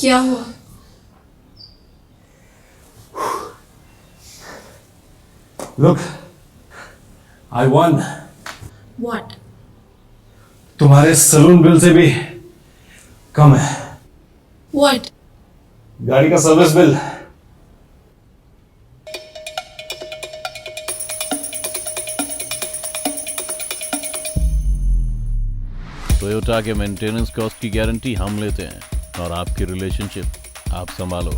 क्या हुआ? Look, I won. What? तुम्हारे सलून बिल से भी कम है। What? गाड़ी का सर्विस बिल। टोयोटा के मेंटेनेंस कॉस्ट की गारंटी हम लेते हैं और आपकी रिलेशनशिप आप संभालो।